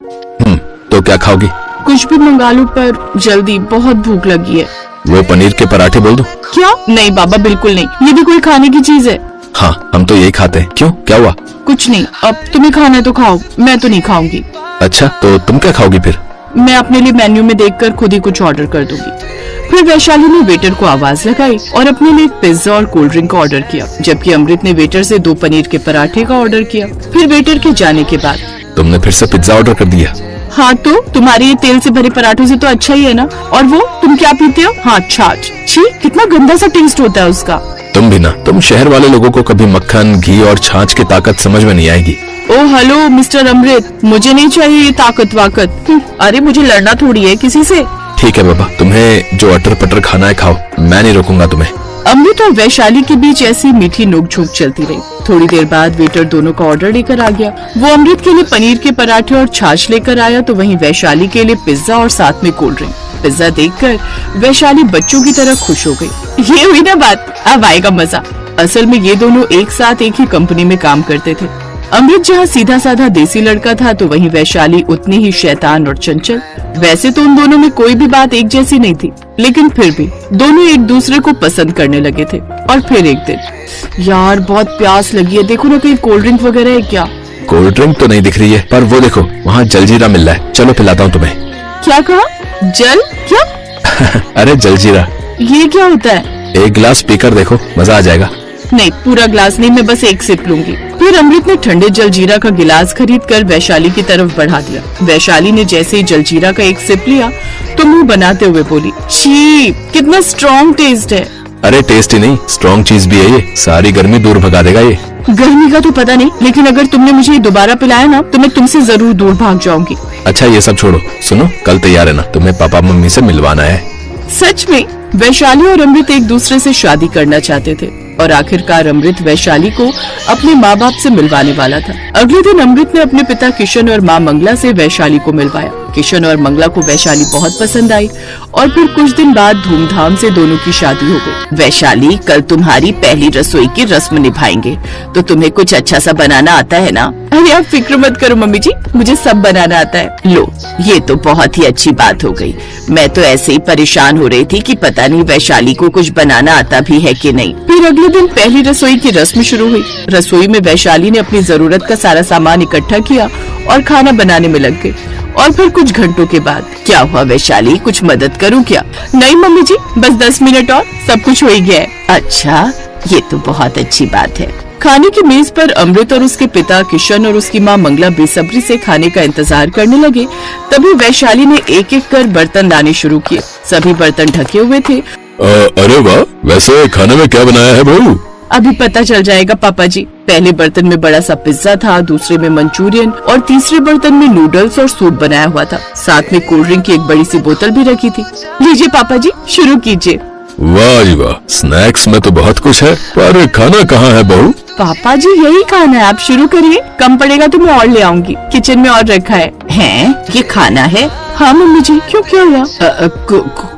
तो क्या खाओगी? कुछ भी मंगा लो पर जल्दी, बहुत भूख लगी है। वो पनीर के पराठे बोल दूं? क्या? नहीं बाबा, बिल्कुल नहीं, ये भी कोई खाने की चीज है? हाँ, हम तो यही खाते हैं। क्यों, क्या हुआ? कुछ नहीं, अब तुम्हें खाना है तो खाओ, मैं तो नहीं खाऊंगी। अच्छा, तो तुम क्या खाओगी फिर? मैं अपने लिए मेन्यू में देखकर खुद ही कुछ ऑर्डर कर दूंगी। फिर वैशाली ने वेटर को आवाज लगाई और अपने लिए एक पिज्जा और कोल्ड ड्रिंक का ऑर्डर किया, जबकि अमृत ने वेटर से 2 पनीर के पराठे का ऑर्डर किया। फिर वेटर के जाने के बाद तुमने फिर से पिज्जा ऑर्डर कर दिया? हाँ, तो तुम्हारे ये तेल से भरे पराठों से तो अच्छा ही है ना। और वो तुम क्या पीते हो? हाँ, छाछ। छी, कितना गंदा सा टेस्ट होता है उसका। तुम भी ना, तुम शहर वाले लोगों को कभी मक्खन, घी और छाछ की ताकत समझ में नहीं आएगी। ओ हेलो मिस्टर अमृत, मुझे नहीं चाहिए ये ताकत वाकत। अरे मुझे लड़ना थोड़ी है किसी से। ठीक है बाबा, तुम्हें जो अटर पटर खाना है खाओ, मैं नहीं रोकूंगा तुम्हें। अमृत और वैशाली के बीच ऐसी मीठी नोकझोंक चलती रही। थोड़ी देर बाद वेटर दोनों का ऑर्डर लेकर आ गया। वो अमृत के लिए पनीर के पराठे और छाछ लेकर आया, तो वहीं वैशाली के लिए पिज्जा और साथ में कोल्ड ड्रिंक। पिज्जा देखकर वैशाली बच्चों की तरह खुश हो गई। ये हुई ना बात, अब आएगा मजा। असल में ये दोनों एक साथ एक ही कंपनी में काम करते थे। अमृत जहाँ सीधा साधा देसी लड़का था, तो वहीं वैशाली उतनी ही शैतान और चंचल। वैसे तो उन दोनों में कोई भी बात एक जैसी नहीं थी, लेकिन फिर भी दोनों एक दूसरे को पसंद करने लगे थे। और फिर एक दिन, यार बहुत प्यास लगी है, देखो ना कहीं कोल्ड ड्रिंक वगैरह है क्या? कोल्ड ड्रिंक तो नहीं दिख रही है, पर वो देखो वहाँ जलजीरा मिल रहा है, चलो पिलाता हूँ तुम्हें। क्या कहा? जल क्या? अरे जलजीरा। ये क्या होता है? एक गिलास पीकर देखो, मजा आ जाएगा। नहीं, पूरा ग्लास नहीं, मैं बस एक सिप लूंगी। फिर अमृत ने ठंडे जलजीरा का गिलास खरीद कर वैशाली की तरफ बढ़ा दिया। वैशाली ने जैसे ही जलजीरा का एक सिप लिया तो मुंह बनाते हुए बोली, छी, कितना स्ट्रॉन्ग टेस्ट है। अरे टेस्ट ही नहीं, स्ट्रॉन्ग चीज भी है ये, सारी गर्मी दूर भगा देगा ये। गर्मी का तो पता नहीं, लेकिन अगर तुमने मुझे दोबारा पिलाया ना तो मैं तुमसे जरूर दूर भाग जाऊंगी। अच्छा ये सब छोड़ो, सुनो, कल तैयार है ना, तुम्हें पापा मम्मी से मिलवाना है। सच में? वैशाली और अमृत एक दूसरे से शादी करना चाहते थे और आखिरकार अमृत वैशाली को अपने माँ बाप से मिलवाने वाला था। अगले दिन अमृत ने अपने पिता किशन और माँ मंगला से वैशाली को मिलवाया। किशन और मंगला को वैशाली बहुत पसंद आई और फिर कुछ दिन बाद धूमधाम से दोनों की शादी हो गई। वैशाली, कल तुम्हारी पहली रसोई की रस्म निभाएंगे, तो तुम्हें कुछ अच्छा सा बनाना आता है ना? अरे आप फिक्र मत करो मम्मी जी, मुझे सब बनाना आता है। लो, ये तो बहुत ही अच्छी बात हो गई। मैं तो ऐसे ही परेशान हो रही थी कि पता नहीं वैशाली को कुछ बनाना आता भी है कि नहीं। फिर अगले दिन पहली रसोई की रस्म शुरू हुई। रसोई में वैशाली ने अपनी जरूरत का सारा सामान इकट्ठा किया और खाना बनाने में लग गई। और फिर कुछ घंटों के बाद, क्या हुआ वैशाली, कुछ मदद करूं क्या? नहीं मम्मी जी, बस 10 मिनट और सब कुछ हो ही गया है। अच्छा, ये तो बहुत अच्छी बात है। खाने की मेज पर अमृत और उसके पिता किशन और उसकी माँ मंगला बेसब्री से खाने का इंतजार करने लगे। तभी वैशाली ने एक एक कर बर्तन लाने शुरू किए। सभी बर्तन ढके हुए थे। अरे वाह, वैसे खाने में क्या बनाया है बहू? अभी पता चल जाएगा पापा जी। पहले बर्तन में बड़ा सा पिज्जा था, दूसरे में मंचूरियन और तीसरे बर्तन में नूडल्स और सूप बनाया हुआ था। साथ में कोल्ड ड्रिंक की एक बड़ी सी बोतल भी रखी थी। लीजिए पापा जी, शुरू कीजिए। वाह जी वाह, स्नैक्स में तो बहुत कुछ है, पर खाना कहाँ है बहू? पापा जी यही खाना है, आप शुरू करिए, कम पड़ेगा तो मैं और ले आऊंगी, किचन में और रखा है। हैं? ये खाना है? हाँ मम्मी जी, क्यों, क्या हुआ?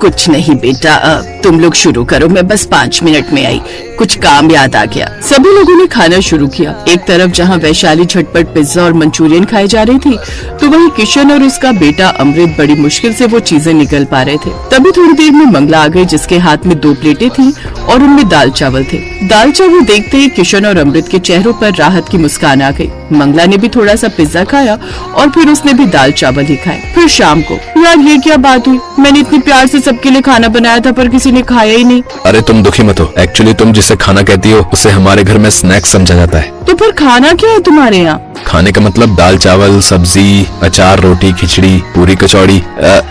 कुछ नहीं बेटा, तुम लोग शुरू करो, मैं बस 5 मिनट में आई, कुछ काम याद आ गया। सभी लोगों ने खाना शुरू किया। एक तरफ जहाँ वैशाली झटपट पिज्जा और मंचूरियन खाई जा रही थी, तो वहीं किशन और उसका बेटा अमृत बड़ी मुश्किल से वो चीजें निकल पा रहे थे। तभी थोड़ी देर में मंगला आ गई, जिसके हाथ में 2 प्लेटें थी और उनमें दाल चावल थे। दाल चावल देखते ही किशन और अमृत के चेहरों पर राहत की मुस्कान आ गई। मंगला ने भी थोड़ा सा पिज्जा खाया और फिर उसने भी दाल चावल ही खाए। फिर शाम को, यार ये क्या बात हुई, मैंने इतनी प्यार से सबके लिए खाना बनाया था पर किसी ने खाया ही नहीं। अरे तुम दुखी मत हो, एक्चुअली तुम जिसे खाना कहती हो उसे हमारे घर में स्नैक्स समझा जाता है। तो फिर खाना क्या है तुम्हारे यहाँ? खाने का मतलब दाल चावल, सब्जी, अचार, रोटी, खिचड़ी, पूरी, कचौड़ी,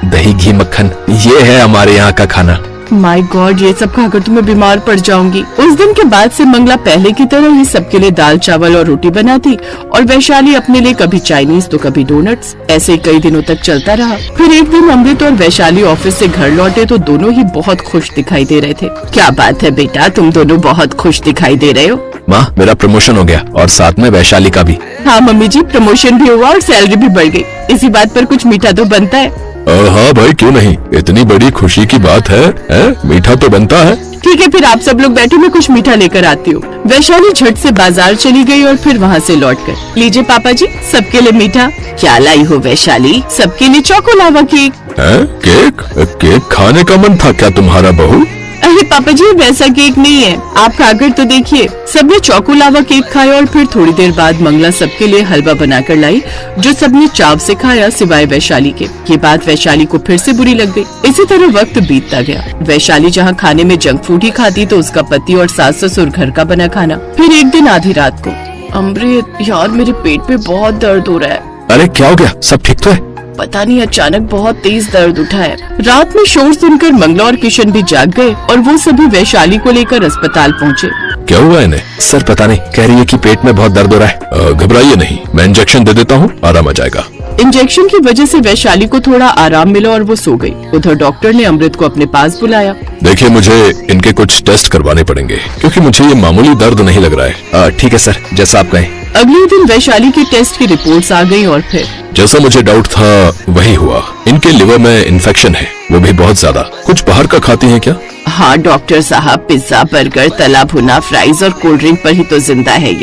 दही, घी, मक्खन, ये है हमारे यहाँ का खाना। माय गॉड, ये सब खाकर तो मैं बीमार पड़ जाऊंगी। उस दिन के बाद से मंगला पहले की तरह ही सबके लिए दाल चावल और रोटी बनाती और वैशाली अपने लिए कभी चाइनीज तो कभी डोनट्स। ऐसे ही कई दिनों तक चलता रहा। फिर एक दिन अमृत और वैशाली ऑफिस से घर लौटे तो दोनों ही बहुत खुश दिखाई दे रहे थे। क्या बात है बेटा, तुम दोनों बहुत खुश दिखाई दे रहे हो। माँ, मेरा प्रमोशन हो गया और साथ में वैशाली का भी। हाँ मम्मी जी, प्रमोशन भी हुआ और सैलरी भी बढ़ गई। इसी बात पर कुछ मीठा तो बनता है। हाँ भाई, क्यों नहीं, इतनी बड़ी खुशी की बात है, मीठा तो बनता है। ठीक है, फिर आप सब लोग बैठो, मैं कुछ मीठा लेकर आती हूँ। वैशाली झट से बाजार चली गई और फिर वहाँ से लौट कर, लीजिए पापा जी, सबके लिए मीठा। क्या लाई हो वैशाली? सबके लिए choco lava cake. Cake? Cake खाने का मन था क्या तुम्हारा बहू? अरे पापा जी, वैसा केक नहीं है, आप खाकर तो देखिए। सबने चोको लावा केक खाया और फिर थोड़ी देर बाद मंगला सबके लिए हलवा बनाकर लाई, जो सबने चाव से खाया सिवाय वैशाली के। ये बात वैशाली को फिर से बुरी लग गई। इसी तरह वक्त बीतता गया। वैशाली जहाँ खाने में जंक फूड ही खाती तो उसका पति और सास ससुर घर का बना खाना। फिर एक दिन आधी रात को, अमृत यार, मेरे पेट में बहुत दर्द हो रहा है। अरे क्या हो गया? सब ठीक तो है? पता नहीं, अचानक बहुत तेज दर्द उठा है। रात में शोर सुनकर मंगला और किशन भी जाग गए और वो सभी वैशाली को लेकर अस्पताल पहुँचे। क्या हुआ इन्हें? सर पता नहीं, कह रही है कि पेट में बहुत दर्द हो रहा है। घबराइए नहीं, मैं इंजेक्शन दे देता हूँ, आराम आ जाएगा। इंजेक्शन की वजह से वैशाली को थोड़ा आराम मिला और वो सो गई। उधर डॉक्टर ने अमृत को अपने पास बुलाया। देखिए, मुझे इनके कुछ टेस्ट करवाने पड़ेंगे क्योंकि मुझे ये मामूली दर्द नहीं लग रहा है। ठीक है सर, जैसा आप कहें। अगले दिन वैशाली की टेस्ट की रिपोर्ट्स आ गई और फिर जैसा मुझे डाउट था वही हुआ। इनके लिवर में इन्फेक्शन है, वो भी बहुत ज्यादा। कुछ बाहर का खाती हैं क्या? हाँ डॉक्टर साहब, पिज्जा, बर्गर, तला भुना, फ्राइज और कोल्ड ड्रिंक पर ही तो जिंदा है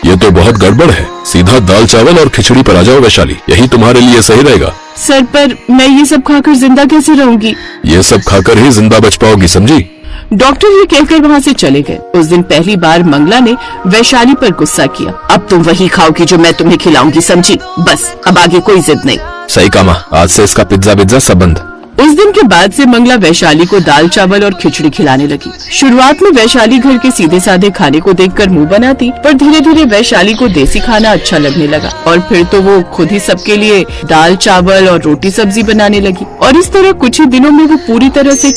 ये तो बहुत गड़बड़ है। सीधा दाल चावल और खिचड़ी पर आ जाओ वैशाली, यही तुम्हारे लिए सही रहेगा। सर पर मैं ये सब खाकर जिंदा कैसे रहूंगी? ये सब खाकर ही जिंदा बच पाओगी, समझी? डॉक्टर ये कहकर वहाँ से चले गए। उस दिन पहली बार मंगला ने वैशाली पर गुस्सा किया। अब तुम वही खाओगी जो मैं तुम्हें खिलाऊंगी, समझी? बस अब आगे कोई जिद नहीं। सही कहा, आज से इसका पिज्जा सब बंद। उस दिन के बाद से मंगला वैशाली को दाल चावल और खिचड़ी खिलाने लगी। शुरुआत में वैशाली घर के सीधे साधे खाने को देखकर मुंह बनाती, पर धीरे धीरे वैशाली को देसी खाना अच्छा लगने लगा और फिर तो वो खुद ही सबके लिए दाल चावल और रोटी सब्जी बनाने लगी। और इस तरह कुछ ही दिनों में वो पूरी तरह से